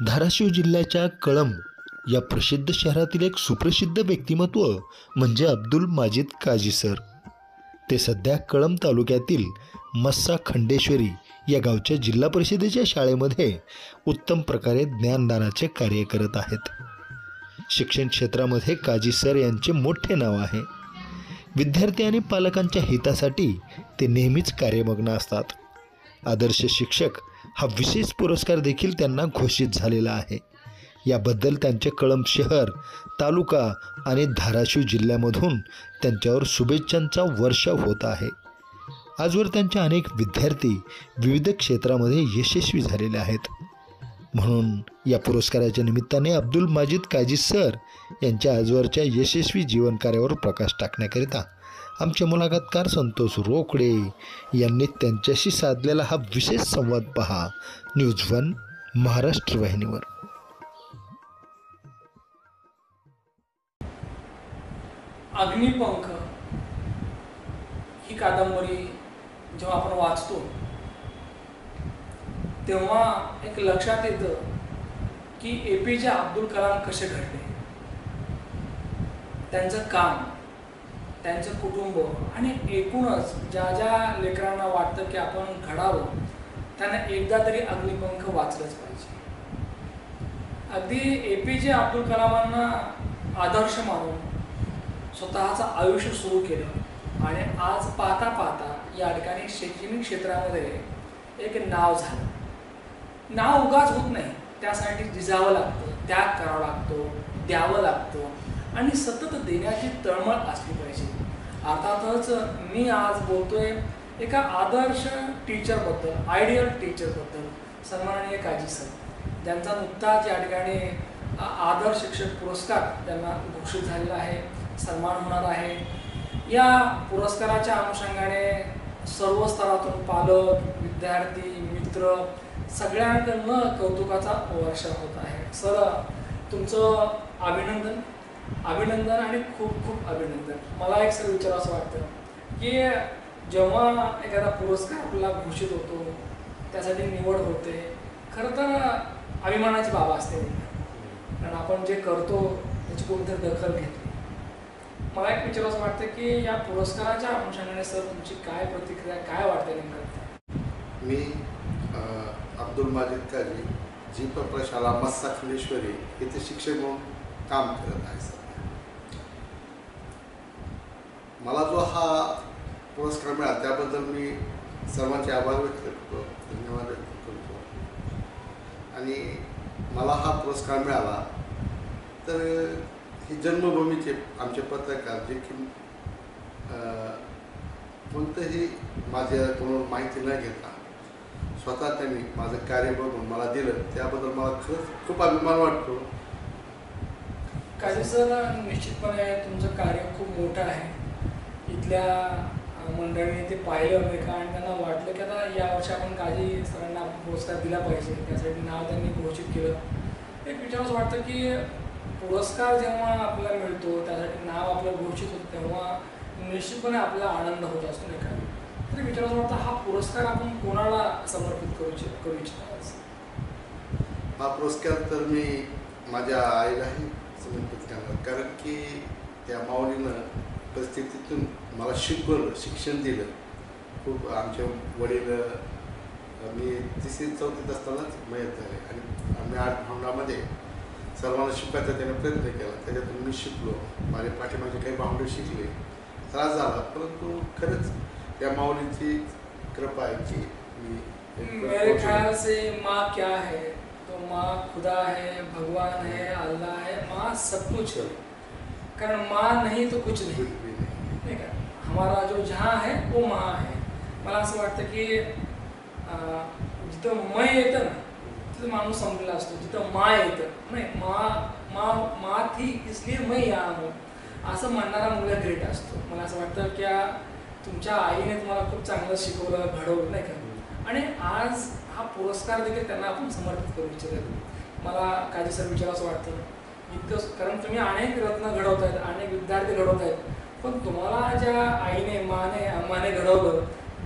धाराशिव जिल्ह्याच्या कळंब या प्रसिद्ध शहरातील एक सुप्रसिद्ध व्यक्तिमत्व म्हणजे अब्दुल माजिद काजी सर। ते सध्या कळंब तालुक्यातील मस्सा खंडेश्वरी या गावच्या जिल्हा परिषदेच्या शाळेमध्ये उत्तम प्रकारे ज्ञानदानाचे कार्य करत आहेत। शिक्षण क्षेत्रामध्ये काजी सर यांचे मोठे नाव आहे। विद्यार्थी आणि पालकांच्या हितासाठी ते नेहमीच कार्यमग्न असतात। आदर्श शिक्षक हा विशेष पुरस्कार देखील त्यांना घोषित झालेला आहे। याबद्दल त्यांचे कळंब शहर, तालुका आणि धाराशिव जिल्ह्यामधून त्यांच्यावर शुभेच्छांचा वर्षाव होत आहे। आजवर त्यांचे अनेक विद्यार्थी विविध क्षेत्रामध्ये यशस्वी झालेले आहेत। म्हणून या पुरस्काराच्या निमित्ताने अब्दुल माजिद काजी सर यांच्या आजवरच्या यशस्वी जीवन कार्यावर प्रकाश टाकण्याकरिता आमचे मुलाखतकार संतोष रोकडे यांनी त्यांच्याशी साधलेला हा विशेष संवाद पहा न्यूज 1 महाराष्ट्र वाहिनीवर। अग्निपंख ही कादंबरी जेव्हा आपण वाचतो तेव्हा एक लक्षात येतं की APJ अब्दुल कलाम कसे घडले, त्यांचं काम, त्यांचं कुटुंब आणि एकूणच ज्या ज्या लेकरांना वाटतं की आपण घडावं त्यांना एकदा तरी अग्निपंख वाचलंच पाहिजे। अगदी APJ अब्दुल कलामांना आदर्श मानून स्वतःचं आयुष्य सुरू केलं आणि आज पाहता पाहता या ठिकाणी शैक्षणिक क्षेत्रामध्ये एक नाव झालं। नाव उगाच होत नाही, त्यासाठी झिजावं लागतं, त्याग करावा लागतो, द्यावं लागतं आणि सतत देण्याची तळमळ असली पाहिजे। अर्थातच मी आज बोलतोय एका आदर्श टीचरबद्दल, आयडियल टीचरबद्दल, सन्माननीय काजी सर, ज्यांचा नुकताच या ठिकाणी आदर्श शिक्षक पुरस्कार त्यांना घोषित झालेला आहे, सन्मान होणार आहे। या पुरस्काराच्या अनुषंगाने सर्व स्तरातून पालक, विद्यार्थी, मित्र सगळ्यांकडनं कौतुकाचा वर्षाव होत आहे। सर, तुमचं अभिनंदन आणि खूप खूप अभिनंदन। मला एक सर विचारावं वाटतं की जेव्हा एखादा पुरस्कार आपल्याला घोषित होतो, त्यासाठी निवड होते, खरं तर अभिमानाची बाब असते, कारण आपण जे करतो त्याची कोणतरी दखल घेतली। मला एक विचारावं वाटतं की या पुरस्काराच्या अनुषंगाने सर तुमची काय प्रतिक्रिया, काय वाटते नेमकं? मी अब्दुल माजिद काजी जी प्रशाला मस्सा खंडेश्वरी येथे शिक्षक म्हणून काम करत आहे। सर, मला जो हा पुरस्कार मिळाला त्याबद्दल मी सर्वांचे आभार व्यक्त करतो, धन्यवाद व्यक्त करतो। आणि मला हा पुरस्कार मिळाला तर ही जन्मभूमीचे आमचे पत्रकार जे की कोणतंही माझ्या कोणावर माहिती न घेता स्वतः त्यांनी माझं कार्य बघून मला दिलं, त्याबद्दल मला खरंच खूप अभिमान वाटतो। काजी सर, निश्चितपणे तुमचं कार्य खूप मोठं आहे। इथल्या मंडळीने ते पाहिलं नाही का आणि त्यांना वाटलं की आता यावर्षी आपण काजी सरांना पुरस्कार दिला पाहिजे, त्यासाठी नाव त्यांनी घोषित केलं। एक विचारावं वाटतं की पुरस्कार जेव्हा आपल्याला मिळतो, त्यासाठी नाव आपलं घोषित होतं, तेव्हा निश्चितपणे आपल्याला आनंद होत असतो नाही का? तरी विचारावं वाटतं हा पुरस्कार आपण कोणाला समर्पित करू इच्छिता? हा पुरस्कार तर मी माझ्या आईलाही समर्पित करणार, कारण की त्या माऊलीनं परिस्थितीतून मला शिकवलं, शिक्षण दिलं। खूप आमचे वडील, मी 3री-4थीत असतानाच मयत झाले आणि आम्ही 8 भावंडामध्ये सर्वांना शिकवायचा त्याने प्रयत्न केला, त्याच्यातून मी शिकलो। माझे पाठीमागे काही भावंडे शिकले, त्रास झाला, परंतु खरंच त्या माऊलीची कृपा आहे की मी मेरे ख्याल से माँ क्या है तो माँ खुदा है, भगवान है, अल्लाह है, माँ सब कुछ है। कारण माँ नहीं तो कुछ नहीं, ठीक है? हमारा जो जहाँ है वो माँ है। मला असं वाटतं की जिथं मैं येतं ना तिथं माणूस संपलेला असतो, जिथं माँ येतं नाही, माँ थी इसलिए मैं यहाँ हूँ असं म्हणणारा मुलगा ग्रेट असतो। मला असं वाटतं की तुमच्या आईने तुम्हाला खूप चांगलं शिकवलं, घडवलं नाही का? आणि आज हा पुरस्कार देखील त्यांना आपण समर्पित करू इच्छितो। मला काजी सर विचारावं वाटतं इतकं, कारण तुम्ही अनेक रत्न घडवत आहेत, अनेक विद्यार्थी घडवत आहेत, पण तुम्हाला ज्या आईने, माने घडवलं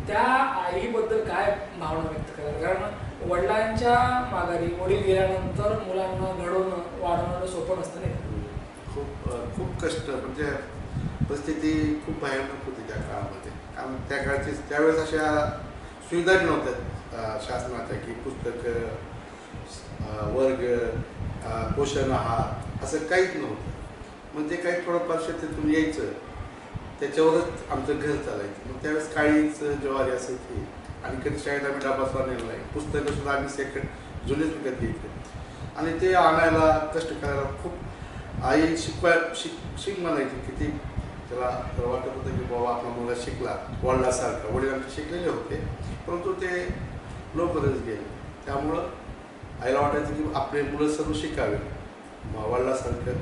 त्या आईबद्दल काय भावना व्यक्त करा? कारण वडिलांच्या माघारी वडील गेल्यानंतर मुलांना घडवणं वाढवणं सोपं नसतं नाही. खूप कष्ट, म्हणजे परिस्थिती खूप भयानक होती त्या काळामध्ये. कारण त्या काळची त्यावेळेस अशा सुविधाही नव्हत्या शासनाच्या, की पुस्तकं, वर्ग, पोषण आहार असं काहीच नव्हतं. म्हणजे काही थोडंफार शेतीतून यायचं, त्याच्यावरच आमचं घर चालायचं. मग त्यावेळेस काळीच ज्वारी असायची आणि कधी शाळेत आम्ही डबा नेला नाही. पुस्तकं सुद्धा आम्ही सेकंड जुनेच विकत घ्यायचे आणि ते आणायला कष्ट करायला खूप आई शिक म्हणायची. किती त्याला वाटत होतं की बाबा आपला मुलगा शिकला वडिलांसारखा. वडील आमचे शिकलेले होते, परंतु ते लवकरच गेले. त्यामुळं आईला वाटायचं की आपले मुलं सर्व शिकावे वडिलांसारखं,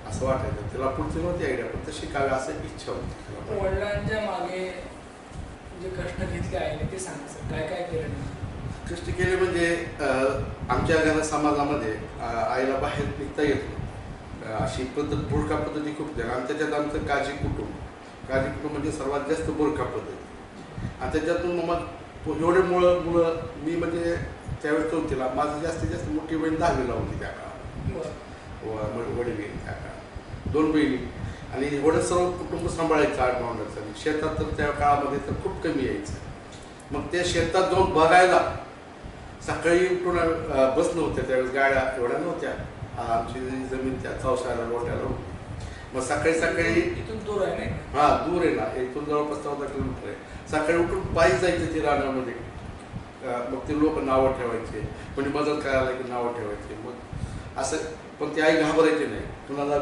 असं वाटायचं. तिला पुढची नव्हती आयडिया, पण ते शिकावे असं इच्छा होती. वडिलांच्या मागे जे कष्ट घेतले आहे ते सांगायचं काय काय केलं. कष्ट केले म्हणजे आमच्या घरात समाजामध्ये आईला बाहेर निघता येत नाही अशी पद्धत, बोरखा पद्धती खूप झाली. आणि त्याच्यात आमचं काजी कुटुंब म्हणजे सर्वात जास्त बोरखा पद्धती. आणि त्याच्यातून मग एवढे मुलं मी म्हणजे त्यावेळेस चौथीला, माझं जास्तीत जास्त मोठी बहीण 10वीला होती त्या काळात. वडील त्या काळात 2 बहिणी आणि एवढं सर्व कुटुंब सांभाळायचं 8 मावण्याचं. शेतात तर त्या काळामध्ये तर खूप कमी यायचं. मग ते शेतात जाऊन बघायला सकाळी उठून बस नव्हत्या त्यावेळेस, गाड्या एवढ्या नव्हत्या. आमची जमीन त्या चौसाला रोट्याला होती. मग सकाळी इथून दूर आहे नाही. दूर आहे ना, इथून जवळपास 14 किलोमीटर आहे. सकाळी उठून पायी जायचं ते रानामध्ये. मग ते लोक नावं ठेवायचे, कोणी मदत करायला की नावं ठेवायचे. मग असं, पण ती आई घाबरायची नाही कुणाला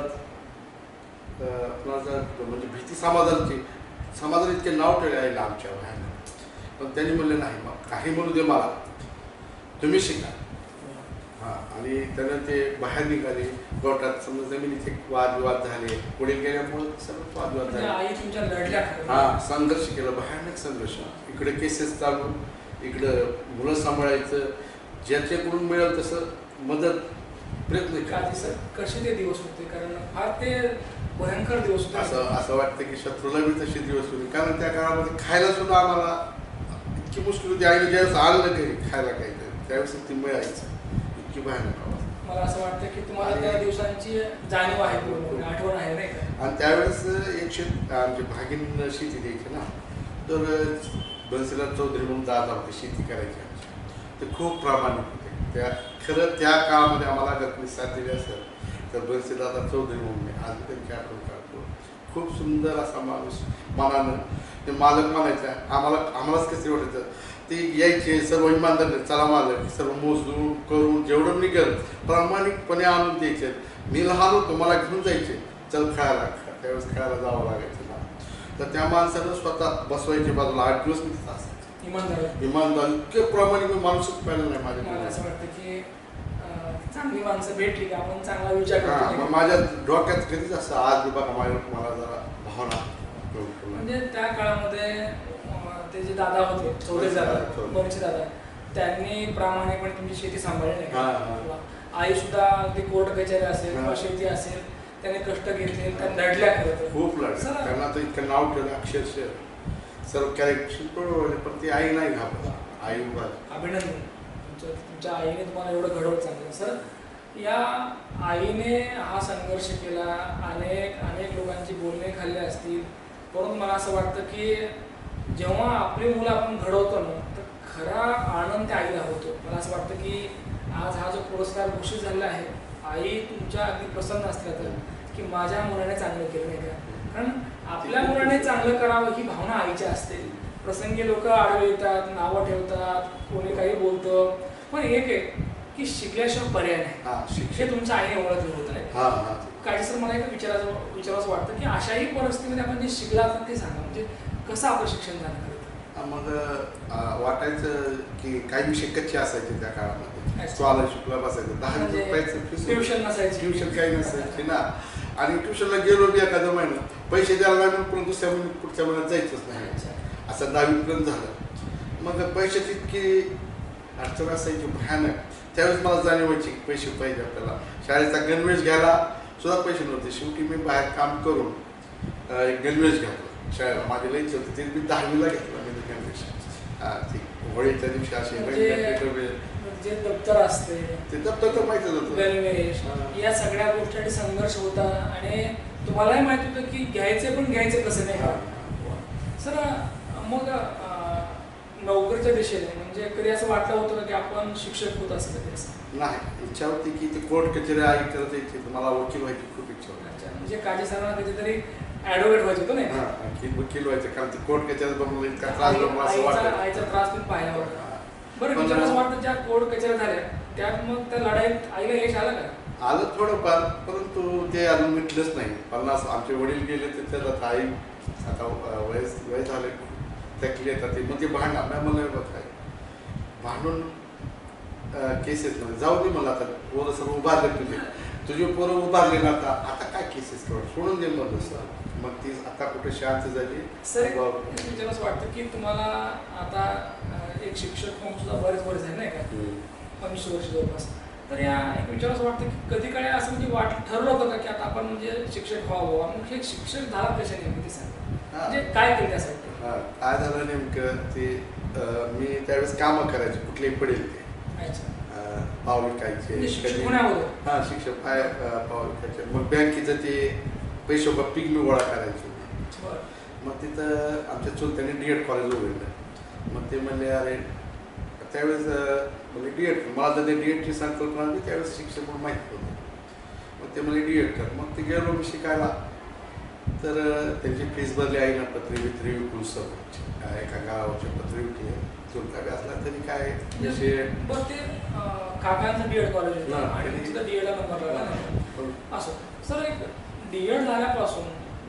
म्हणजे भीती समाजाने इतके नाव ठेवले आईला आमच्या बाहेर. पण त्यांनी म्हणले नाही, मग काही म्हणू दे मला, तुम्ही शिका. आणि त्यानं ते बाहेर निघाले. गोटात समजा जमिनीचे वादविवाद झाले, पुढे गेल्यामुळे सर्व वादविवाद झाले. आई तुमच्या लढल्या. संघर्ष केला, भयानक संघर्ष. इकडे केसेस चालू, इकडं मुलं सांभाळायचं, ज्याच्याकडून मिळेल तसं मदत प्रयत्न करायचं. कसे ते दिवस होते, कारण फार ते भयंकर दिवस होते. असं वाटतं की शत्रूला बी तसे दिवस होते. कारण त्या काळामध्ये खायला सुद्धा आम्हाला इतकी मुश्किल होती. आईने ज्यावेळेस आणलं घरी खायला काहीतरी, त्यावेळेस ती मिळायचं. इतकी भयानक आवाज. मला असं वाटतं की तुम्हाला त्या दिवसांची जाणीव आहे, आठवण आहे नाही का. आणि त्यावेळेस एक आमची भागीन शेती द्यायची ना, तर बन्सीलाल चौधरी म्हणून दादा होते, शेती करायची आमची. ते खूप प्रामाणिक होते. खरं त्या काळामध्ये आम्हाला जर कोणी साथ दिली असेल तर बन्सीलाल चौधरी म्हणून आज त्यांची आठवण काढतो. खूप सुंदर असा माणूस मनानं. ते मालक म्हणायचा, आम्हालाच कसं वाटायचं. ते यायचे सर्व इमानदार, चला मालक, सर्व मोजून करून जेवढं निघेल प्रामाणिकपणे आणून द्यायचे. मी लहान होतो, मला घेऊन जायचे, चल खेळायला. त्यावेळेस खेळायला जावं लागायचं ना. तर त्या माणसानं स्वतः बसवायचे बाजूला. 8 दिवस मी तिथं असायचं. इमानदार इतके प्रामाणिक प्रामाणिक पाहिलं नाही माझ्या. मला असं वाटतं की चांगली माणसं भेटली की आपण चांगला विचार करतो. मग माझ्या डोक्यात कधीच असं आज बघा मला जरा भावना. म्हणजे त्या काळामध्ये ते जे दादा होते, चौधरी दादा, बंशी दादा, त्यांनी प्रामाणिकपणे तुमची शेती सांभाळली नाही. आई सुद्धा अगदी कोर्ट कचेरी असेल किंवा शेती असेल, त्याने कष्ट घेतले, त्यांनी लढल्या. खरं खूप लढल्या. त्यांना तर इतकं नाव ठेवलं अक्षरशः. सर्व कॅरेक्टर, पण ती आई नाही घाबरला. आई उभा. अभिनंदन तुमच्या आईने तुम्हाला एवढं घडवत चांगलं. सर, या आईने हा संघर्ष केला, अनेक लोकांची बोलणे खाल्ले असतील, परंतु मला असं वाटतं की जेव्हा आपली मुलं आपण घडवतो ना, तर खरा आनंद त्या आईला होतो. मला असं वाटतं की आज हा जो पुरस्कार घोषित झालेला आहे, आई तुमच्या अगदी प्रसन्न असल्या तर की माझ्या मुलाने चांगलं केलं नाही का. कारण आपल्या मुलाने चांगलं करावं ही भावना आईच्या असते. प्रसंगी लोक आडवे येतात, नावं ठेवतात, कोणी काही बोलतं, पण एक आहे की शिकल्याशिवाय पर्याय नाही. हे तुमच्या आईने ओळखलं होत आहे. काय सर, मला एक विचारावंसं वाटतं की अशाही परिस्थितीमध्ये आपण जे शिकला ते सांगा, म्हणजे कसं आपलं शिक्षण झालं. मग वाटायचं की काही विषय कच्चे असायचे त्या काळामध्ये. स्कॉलरशिपला बसायचं, 10 रुपयाचं फीस, ट्युशन नसायची, ट्युशन काही नसायची ना. आणि ट्युशनला गेलो बी एखादं महिना पैसे द्यायला नाही, पण दुसऱ्या महिन्यात पुढच्या महिन्यात जायचंच नाही. असं 10वीपर्यंत झालं. मग पैशाची इतकी अडचण असायची भयानक. त्यावेळेस मला जाणीव व्हायची की पैसे पाहिजे आपल्याला. शाळेचा गणवेश घ्यायला सुद्धा पैसे नव्हते. शेवटी मी बाहेर काम करून एक गणवेश घातला शाळेला. माझी लईच होती, ते मी 10वीला घेतला मी गणवेश. ती होळीच्या दिवशी असे म्हणजे रंगीबेरंगी डबे. जे दप्तर असते, ते दप्तर तर माहितीच होतं. गणवेश, या सगळ्या गोष्टीसाठी संघर्ष होता आणि तुम्हालाही माहित होतं की घ्यायचे कसं नाही का. सर मग नोकरीच्या दिशेने म्हणजे कधी असं वाटलं होतं का की आपण शिक्षक होत असं कधी असं? नाही, इच्छा होती की ते कोर्ट कचेरी आई करत यायची, मला वकील व्हायची खूप इच्छा होती. अच्छा, म्हणजे काजी सरांना कधीतरी ॲडव्होकेट व्हायचं होतं नाही? हां, आणखी वकील व्हायचं, कारण ते कोर्ट कचेरी बनवलं इतका त्रास बनवला असं वाटतं. आईचा त्रास तुम्ही पाहिला होता. बरं, पण विचार असं वाटतं ज्या कोर्ट कचेऱ्या झाल्या त्यात मग त्या लढाईत आईला यश आलं का? आलं थोडंफार, परंतु ते अजून मिटलंच नाही. 50 आमचे वडील गेले तर त्याला आई आता वय झाले, थकले येतात ते, मग ते भांडण नाही मला बघ काय भांडून केसेस मध्ये जाऊ दे. मला आता पोरं सर्व उभारले, तुझे पोरं उभारले ना, आता काय केसेस करून सोडून दे म्हणलं सर. मग ती आता कुठे शांत झाली. सर विचार असं वाटतं की तुम्हाला आता एक शिक्षक होऊन सुद्धा बरेच वर्ष आहे नाही का, 25 वर्ष जवळपास. तर या एक विचार असं वाटतं की कधी काय असं म्हणजे ठरलं होतं का की आता आपण म्हणजे शिक्षक व्हावं. मग हे शिक्षक झाला कशा नेमकी ते सांगा, म्हणजे काय केलं त्यासाठी? काय झालं नेमकं ते, मी त्यावेळेस कामं करायचे कुठलेही पडेल ते. अच्छा, पाव विकायचे. म्हणजे शिक्षक होण्यावर? हां, शिक्षक पाव विकायचे. मग बँकेचं ते पैसे पीक मी गोळा करायचो. मग तिथं आमच्या चुलत्याने D.Ed कॉलेज उघडलं. मग ते म्हणले अरे त्यावेळेस म्हणजे D.Ed, मला तर ते D.Edची संकल्पना मी त्यावेळेस शिक्षक म्हणून माहीत होतं. मग ते म्हणले D.Ed कर. मग ते गेलो मी शिकायला. तर त्यांची फीस भरली, आईनं पत्री विकून सर्व एका गावाची पत्री विकली. चुलता बी असला तरी काय जसे बरं, ते काकांचं D.Ed कॉलेज होतं हां, आणि तिथं D.Edला नंबर लागला नाही असं. सर एक D.Ed झाल्यापासून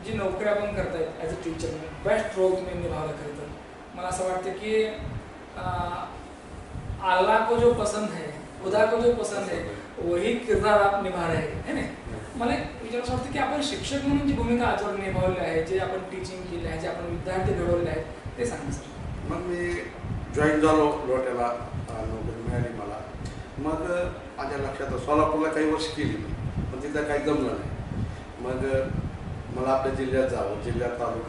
जी नोकरी आपण करतायत as a teacher, best role तुम्ही निभावला खरं तर. मला असं वाटतं की अल्लाह को जो पसंद है, खुदा को जो पसंद है, वही किरदार आप निभा रहे है ना. मला एक विचार असं वाटतं की आपण शिक्षक म्हणून जी भूमिका आजवर निभावली आहे, जे आपण टीचिंग केली आहे, जे आपण विद्यार्थी घडवले आहेत, ते सांगा सर. मग मी जॉईन झालो लोट्याला, नोकरी मिळाली मला. मग माझ्या लक्षात सोलापूरला काही वर्ष केली मी, पण तिथं काही जमलं नाही. मग मला आपल्या जिल्ह्यात जावं, जिल्ह्यात आलो,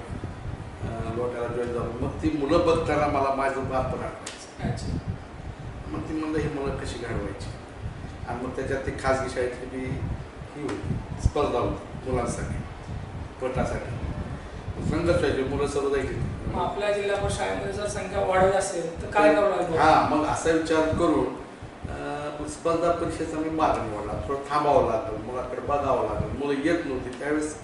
लोट्याला जॉईन झालो. मग ती मुलं बघताना मला माझं बापण आठवायचं. अच्छा, मग ती म्हणलं ही मुलं कशी घडवायची. आणि मग त्याच्यात ती खाजगी शाळेतली बी ही होती, स्पर्धा होती मुलांसाठी, गटासाठी. संघर्ष व्हायचे, मुलं सर्व जायची. मग आपल्या जिल्हा परिषद शाळेमध्ये जर संख्या वाढत असेल तर काय करावं लागेल? हां, मग असा विचार करून स्पर्धा परीक्षेचा मी मार्ग निवडला. थोडं थांबावं लागलं, मुलाकडे बघावं लागलं. मुलं येत नव्हती त्यावेळेस,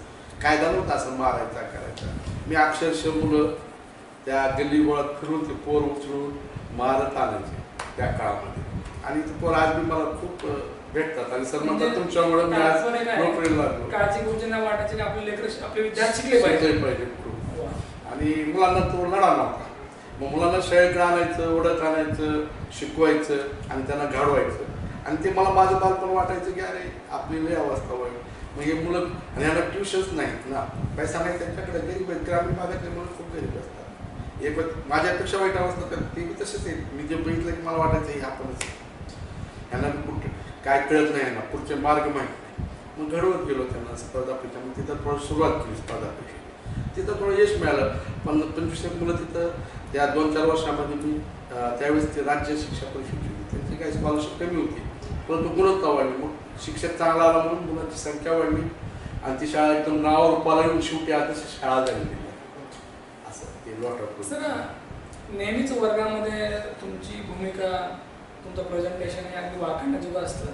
कायदा नव्हता असं मारायचा करायचा. मी अक्षरशः मुलं त्या गल्ली गोळात फिरून ते पोर उचलून मारत आणायचे त्या काळामध्ये. आणि ते पोर आज मी मला खूप भेटतात आणि सर म्हणतात तुमच्यामुळे मी आज नोकरीला लागलो. काळजी गुरुजींना वाटायची की आपले लेकर आपले विद्यार्थी शिकले पाहिजे खूप. आणि मुलांना तो लढा नव्हता. मग मुलांना शाळेकडे आणायचं, ओढत आणायचं, शिकवायचं आणि त्यांना घडवायचं. आणि ते मला माझं बालपण वाटायचं की अरे आपली लई अवस्था होईल. मग हे मुलं, आणि ह्याला ट्युशन्स नाहीत ना, पैसा नाही त्यांच्याकडे, गरीब आहेत. ग्रामीण भागातले मुलं खूप गरीब असतात. एक माझ्यापेक्षा वाईट अवस्था तर ते बी तसेच आहे. मी जे बघितलं की मला वाटायचं हे आपणच, ह्यांना कुठं काय कळत नाही ना, पुढचे मार्ग माहीत नाही. मग घडवत गेलो त्यांना स्पर्धा परीक्षा. मग तिथं थोडं सुरुवात केली स्पर्धा परीक्षा. तिथं थोडं यश मिळालं. 25 मुलं तिथं त्या 2-4 वर्षामध्ये मी त्यावेळेस ते राज्य शिक्षा परिषद होती, त्यांची काही स्कॉलरशिप कमी होती, परंतु गुणवत्ता वाढली. मग शिक्षक चांगला आला म्हणून मुलांची संख्या वाढली आणि ती शाळा एकदम नावावर रूपाला येऊन शेवटी आता शाळा झाली. असं ते लॉट. सर नेहमीच वर्गामध्ये तुमची भूमिका, तुमचं प्रेझेंटेशन हे अगदी वाखाणण्याजोगं असतं.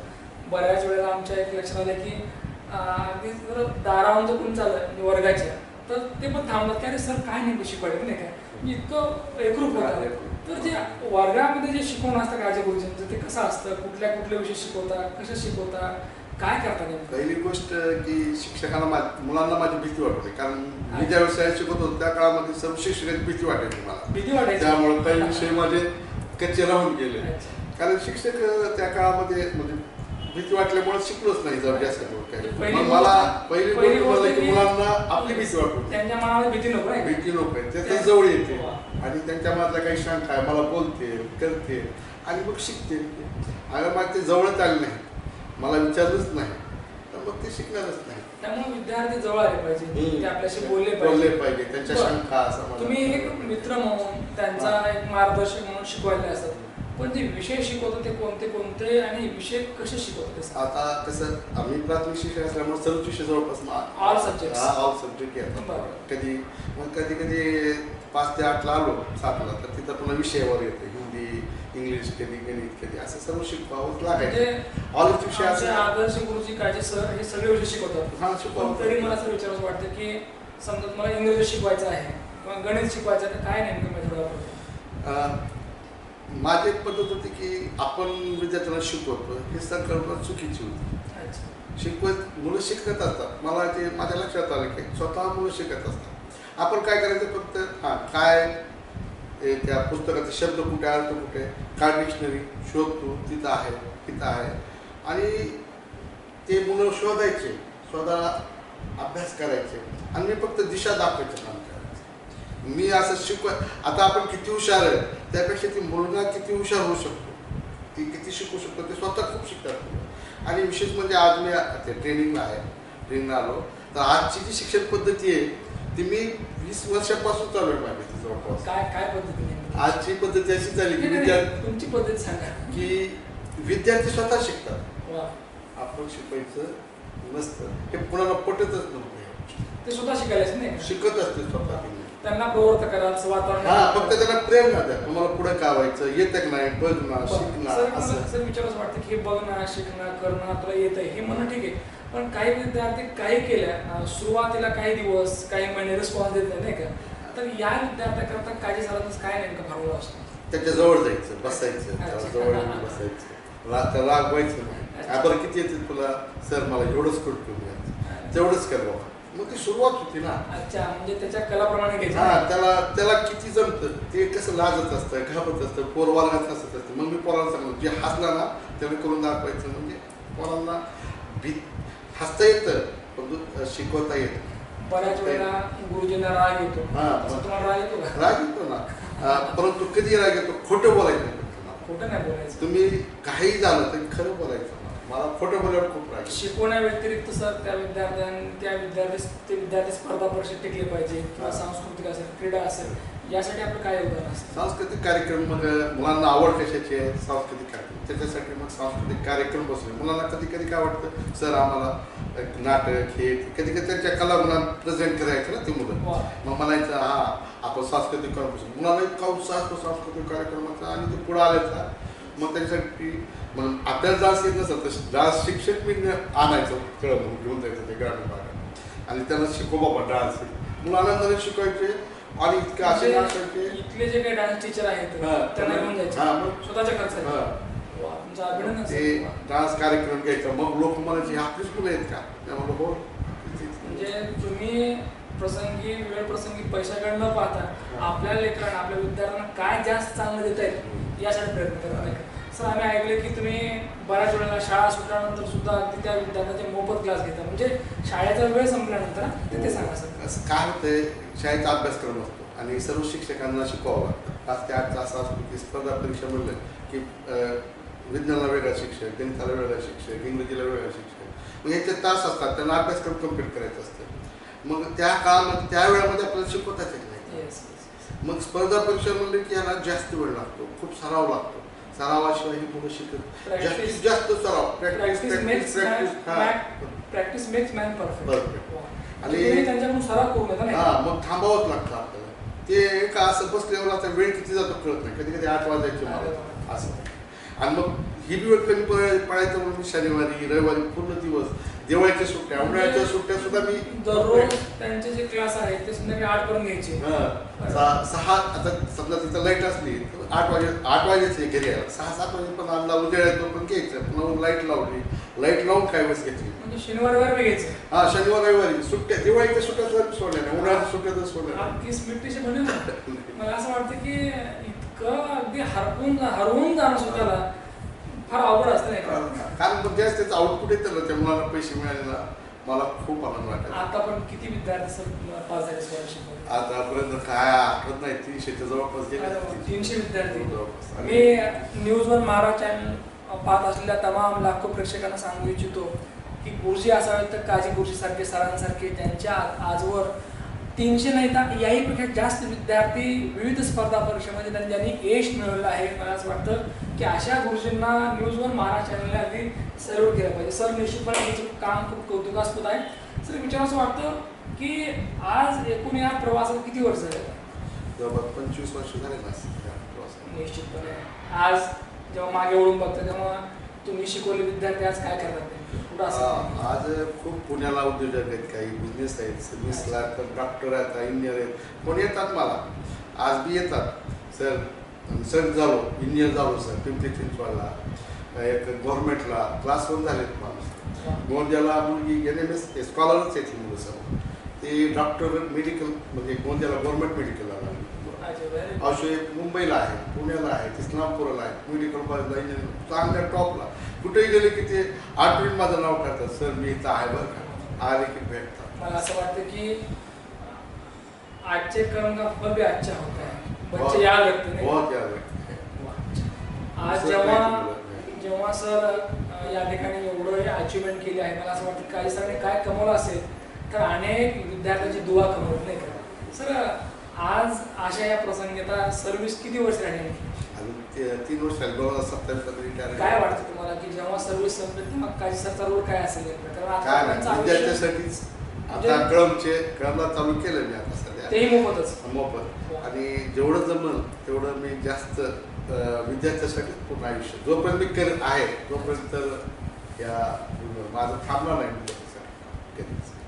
बऱ्याच वेळेला आमच्या एक लक्षात आलं की अगदी जर दारावरून जर कोणी चाललं म्हणजे वर्गाच्या, तर ते पण थांबतात की अरे सर काय नेमकं शिकवायचं नाही काय, इतकं एकरूप होतं. तर जे वर्गामध्ये जे शिकवणं असतं काळजी गुरुजींचं, ते कसं असतं, कुठले विषय शिकवता, कसं शिकवता, काय करता नेमकं? पहिली गोष्ट की शिक्षकांना मुलांना माझी भीती वाटते. कारण मी ज्या विषयात शिकवत होतो त्या काळामध्ये सर्व शिक्षकांची भीती वाटायची मला. भीती वाटायची, त्यामुळे काही विषय माझे कच्चे राहून गेले. कारण शिक्षक त्या काळामध्ये म्हणजे भीती वाटल्यामुळे शिकलोच नाही जर जास्त. मला पहिली गोष्ट म्हणजे की मुलांना आपली भीती वाटू, त्यांच्या मनाला भीती नको आहे, भीती नको आहे. त्याच्या जवळ येते आणि त्यांच्या मनातल्या काही शंका आहे, मला बोलते करते आणि मग शिकते. अगर मग ते जवळच आले नाही, मला विचारलंच नाही, तर मग ते शिकणारच नाही. त्यामुळे विद्यार्थी जवळ आले पाहिजे, ते आपल्याशी बोलले बोलले पाहिजे. पाहिजे, त्यांच्या बरं. शंका समाधान. तुम्ही एक मित्र म्हणून त्यांचा एक मार्गदर्शक म्हणून शिकवायला असतात, पण जे विषय शिकवतो ते कोणते कोणते आणि विषय कसे शिकवतो ते सांगा. आता कसं आम्ही प्राथमिक शिक्षण असल्यामुळे सर्वच विषय जवळपास All subjects. ऑल सब्जेक्ट येतात. बरं. कधी मग कधी कधी 5 ते 8 ला आलो 7 ला, तर तिथं पुन्हा विषयावर येतं, हिंदी, इंग्लिश, कधी गणित, कधी असं सर्व शिकवावंच लागायचं. म्हणजे ऑल विषय आमचे असं आदर्श गुरुजी काळजी सर हे सगळे विषय शिकवतात. हा, शिकवतात. पण तरी मला असं विचारायचं वाटतं की समजा तुम्हाला इंग्रजी शिकवायचं आहे किंवा गणित शिकवायचं आहे, तर काय नेमकं मेथड वापरतो? माझी एक पद्धत होती की आपण विद्यार्थ्यांना शिकवतो ही संकल्पना चुकीची होती. अच्छा. शिकवत मुलं शिकत असतात. मला ते माझ्या लक्षात आलं की स्वतः मुलं शिकत असतात. आपण काय करायचं फक्त काय त्या पुस्तकाचे शब्द कुठे अर्थ कुठे, काय डिक्शनरी शोधतो, तिथं आहे तिथं आहे, आणि ते मुलं शोधायचे, स्वतः अभ्यास करायचे, आणि मी फक्त दिशा दाखवायचं काम करायचं. मी असं आता आपण किती हुशार आहे त्यापेक्षा ती मुलगा किती हुशार होऊ शकतो, ती किती शिकू शकतो ते स्वतः खूप शिकतात. आणि विशेष म्हणजे आज मी ते ट्रेनिंगला आलो, तर आजची जी शिक्षण पद्धती आहे ती मी 20 वर्षापासून चालू आहे माझी जवळपास. काय पद्धतीने आजची पद्धती अशी झाली की तुमची पद्धत सांगा. की विद्यार्थी स्वतः शिकतात, वा. आपण शिकवायचं नसतं, हे कुणाला पटतच नव्हतं. ते स्वतः शिकायलाच नाही, शिकत असते स्वतः. त्यांना प्रवृत्त करायचं वातावरण. फक्त त्यांना प्रेम ना द्या, तुम्हाला पुढे काय व्हायचं येतं की नाही, बघ ना, शिक ना. सर विचारायचं वाटतं की बघ ना, शिकणं करणं तुला येत आहे हे म्हणणं ठीक आहे, पण काही विद्यार्थी काही केल्या सुरुवातीला काही दिवस काही महिने रिस्पॉन्स देत नाही का, तर या विद्यार्थ्याकरता काळजी झालं काय नेमकं फॉर्म्युला असतो? त्याच्या जवळ जायचं, बसायचं, त्याला जवळ येऊन बसायचं, त्याला रागवायचं नाही. बरं किती येते तुला, सर मला एवढंच करतो, तेवढंच कर बाबा. मग ती सुरुवात होती ना. अच्छा, म्हणजे त्याच्या कलाप्रमाणे घ्यायचं. त्याला किती जमतं, ते कसं लाजत असतं, घाबरत असतं, पोर वर्गात हसत असतं. मग मी पोराला सांगतो, जे हसला ना त्याने करून दाखवायचं, म्हणजे पोरांना हसता येतं पण शिकवता येतं. बऱ्याच वेळेला गुरुजींना राग येतो. तुम्हाला राग येतो का? राग येतो ना, परंतु कधी राग येतो, खोटं बोलायचं नाही. खोटं नाही बोलायचं. तुम्ही काही झालं तरी खरं बोलायचं. मला खोटं बोलायला खूप राग. शिकवण्या व्यतिरिक्त सर त्या विद्यार्थी स्पर्धा परीक्षेत टिकले पाहिजे, किंवा सांस्कृतिक असेल, क्रीडा असेल, यासाठी आपलं काय योगदान असतं? सांस्कृतिक कार्यक्रम, मग मुलांना आवड कशाची आहे, सांस्कृतिक कार्यक्रम, त्याच्यासाठी मग सांस्कृतिक कार्यक्रम बसले. मुलांना कधी कधी काय वाटतं, सर आम्हाला नाटक हे कधी कधी त्यांच्या कला मुलांना प्रेझेंट करायचं ना ते मुलं. मग म्हणायचं आपण सांस्कृतिक कार्यक्रम, मुलांना इतका उत्साह असतो सांस्कृतिक कार्यक्रमाचा, आणि ते पुढे आल्याचा. मग त्याच्यासाठी मग आपल्याला डान्स येत नसतं तर डान्स शिक्षक मी आणायचं, खेळ म्हणून घेऊन जायचं ते ग्रामीण भागात, आणि त्यांना शिकव बाबा डान्स. मुलं आनंदाने शिकवायचे, आणि इतके असे नाचायचे. इथले जे काही डान्स टीचर आहेत त्यांना घेऊन जायचे स्वतःच्या खर्चाने. ते डान्स कार्यक्रम घ्यायचा. मग लोक म्हणायचे आपलीच मुलं आहेत का, त्यामुळे हो. म्हणजे तुम्ही प्रसंगी वेळ प्रसंगी पैशाकडे न पाहता आपल्या लेकरांना, आपल्या विद्यार्थ्यांना काय जास्त चांगलं देता येईल यासाठी प्रयत्न करत नाही. सर आम्ही ऐकले की तुम्ही बऱ्याच वेळेला शाळा सुटल्यानंतर सुद्धा अगदी त्या विद्यार्थ्याचे मोफत क्लास घेता, म्हणजे शाळेचा वेळ संपल्यानंतर ते सांगा सर. असं काय होतंय, शाळेचा अभ्यासक्रम असतो आणि सर्व शिक्षकांना शिकवावं लागतं. 5 ते 8 तास असतो की स्पर्धा परीक्षा म्हणलं की विज्ञानाला वेगळा शिक्षक, गणिताला वेगळा शिक्षक, इंग्रजीला वेगळा शिक्षक, मग याचे तास असतात, त्यांना अभ्यासक्रम कम्प्लीट करायचं असतं. मग त्या काळामध्ये त्या वेळामध्ये आपल्याला शिकवताच येत नाही. मग स्पर्धा परीक्षा म्हणले की याला जास्त वेळ लागतो, खूप सराव लागतो. सरावाशिवाय ही मुलं शिकत, जास्तीत जास्त सराव, प्रॅक्टिस मेक्स मॅन परफेक्ट. आणि त्यांच्याकडून सराव करून मग थांबावंच लागतं आपल्याला. ते का असं बसल्यावर आता वेळ किती जातो कळत नाही. कधी कधी 8 वाजायचे मला असं. आणि मग ही बी वेळ कमी पडायचं म्हणून शनिवारी रविवारी पूर्ण दिवस, दिवाळीच्या सुट्ट्या, उन्हाळ्याच्या सुट्ट्या सुद्धा मी दररोज त्यांचे जे क्लास आहेत ते संध्याकाळी 8 पर्यंत घ्यायचे. 6 आता समजा तिथं लाईट असली 8 वाजायचे घरी यायला, 6-7 वाजेपर्यंत अंदा उजेड येतो पण घ्यायचं. पुन्हा लाईट लावली, लाईट लावून काय वेळेस घेतली. म्हणजे शनिवार रविवारी घ्यायचं. शनिवार रविवारी सुट्ट्या, दिवाळीच्या सुट्ट्या सोडल्या नाही, उन्हाळ्याच्या सुट्ट्या तर सोडल्या. मला असं वाटतं की इतकं अगदी हरवून जाणं स्वतःला फार अवघड असतं नाही का? कारण मग जास्त त्याचं आउटपुट येतं ना, त्या मुलांना पैसे मिळाले ना, मला खूप आनंद वाटतो. आता पण किती विद्यार्थी सर पास झाले स्कॉलरशिप? आतापर्यंत काय आठवत नाही, 300च्या जवळपास गेले. 300 विद्यार्थी. मी न्यूजवर महाराज चॅनल पाहत असलेल्या तमाम लाखो प्रेक्षकांना सांगू इच्छितो की गुरुजी असावेत तर काजी गुरुजीसारखे सरांसारखे त्यांच्या आजवर 300 नाही तर याहीपेक्षा जास्त विद्यार्थी विविध स्पर्धा परीक्षेमध्ये त्यांनी यश मिळवलं आहे. मला असं वाटतं की अशा गुरुजींना न्यूज वन महाराष्ट्र चॅनलने अगदी सल्यूट केलं पाहिजे. सर निश्चितपणे तुमचं काम खूप कौतुकास्पद आहे. सर विचार असं वाटतं की आज एकूण या प्रवासात किती वर्ष झाले? जवळपास 25 वर्ष झाले ना. निश्चितपणे आज जेव्हा मागे वळून बघतो तेव्हा तुम्ही शिकवले विद्यार्थी आज काय करतात? आज खूप पुण्याला उद्योजक आहेत, काही बिझनेस आहेत, सर्व्हिसला डॉक्टर आहेत, इंजिनियर आहेत, कोण येतात मला आज बी येतात. सर झालो, इंजिनियर झालो सर, पिंपरी चिंचवडला एक गव्हर्नमेंटला क्लास 1 झालेत माणूस. गोंद्याला मुलगी NMS स्कॉलरच आहेत मुलं सर, ते डॉक्टर मेडिकल म्हणजे गोंद्याला गव्हर्नमेंट मेडिकलला लागले. अशोक मुंबईला आहे, पुण्याला आहे, इस्लामपूरला आहे, मेडिकल कॉलेजला इंजिनिअरिंग चांगल्या टॉपला. कुठेही गेले की ते आठवणीत माझं नाव करतात, सर मी इथं आहे बरं का, आले की भेटतात. मला असं वाटतं की आजचे कर्म का फल भी अच्छा होता है, बच्चे याद रखते नहीं. बहुत याद रखते. आज जेव्हा सर या ठिकाणी एवढं अचिव्हमेंट केली आहे, मला असं वाटतं काही सरांनी काय कमवलं असेल तर अनेक विद्यार्थ्यांची दुवा कमवत नाही का सर. आज अशा या प्रसंगी आता सर्व्हिस किती वर्ष राहिली? अजून 3 वर्ष 2027 रिटायर. काय वाटतं तुम्हाला की जेव्हा सर्व्हिस संपली तेव्हा काही सरचा रोल काय असेल? काय नाही, विद्यार्थ्यासाठीच आता कळमला चालू केलं मी आता सध्या, तेही मोफतच. मोफत. आणि जेवढं जमलं तेवढं मी जास्त विद्यार्थ्यासाठीच पूर्ण आयुष्य जोपर्यंत मी करत आहे तोपर्यंत या माझं थांबणार नाही विद्यार्थ्यासाठी.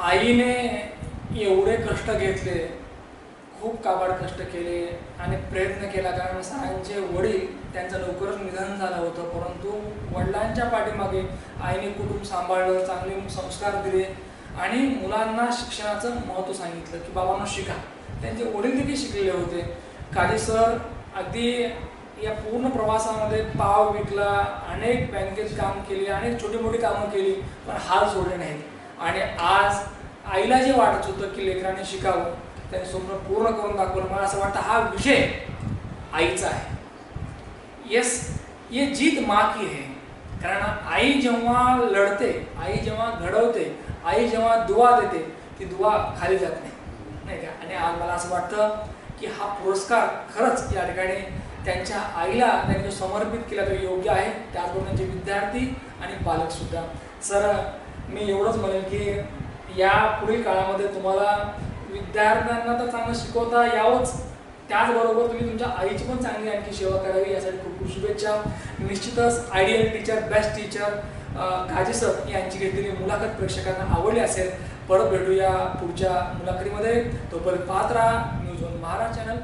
आईने एवढे कष्ट घेतले, खूप काबाड कष्ट केले आणि प्रयत्न केला. कारण सरांचे वडील त्यांचं लवकरच निधन झालं होतं, परंतु वडिलांच्या पाठीमागे आईने कुटुंब सांभाळलं, चांगले संस्कार दिले आणि मुलांना शिक्षणाचं महत्त्व सांगितलं की बाबांनो शिका. त्यांचे वडील देखील शिकलेले होते. काजी सर अगदी या पूर्ण प्रवासामध्ये पाव विकला, अनेक बँकेत काम केले, अनेक छोटी मोठी कामं केली, पण हाल सोडले नाहीत. आणि आज आईला जे वाटत होतं की लेकरांनी शिकावं, त्यांनी स्वप्न पूर्ण करून दाखवलं. मला असं वाटतं हा विजय आईचा आहे. येस, ये जीत माँ की है. कारण आई जेव्हा लढते, आई जेव्हा घडवते, आई जेव्हा दुवा देते, ती दुवा खाली जात नाही का. आणि आज मला असं वाटतं की हा पुरस्कार खरंच या ठिकाणी त्यांच्या आईला त्यांनी जो समर्पित केला तो योग्य आहे, त्याचबरोबर त्यांचे विद्यार्थी आणि पालकसुद्धा. सर मी एवढंच म्हणेन की या पुढील काळामध्ये तुम्हाला विद्यार्थ्यांना तर चांगलं शिकवता यावंच, त्याचबरोबर तुम्ही तुमच्या आईची पण चांगली आणखी सेवा करावी यासाठी खूप खूप शुभेच्छा. निश्चितच आयडियल टीचर, बेस्ट टीचर काजी सर यांची घेतलेली मुलाखत प्रेक्षकांना आवडली असेल. परत भेटूया पुढच्या मुलाखतीमध्ये. तोपर्यंत पाहत राहा न्यूज वन महाराष्ट्र चॅनल.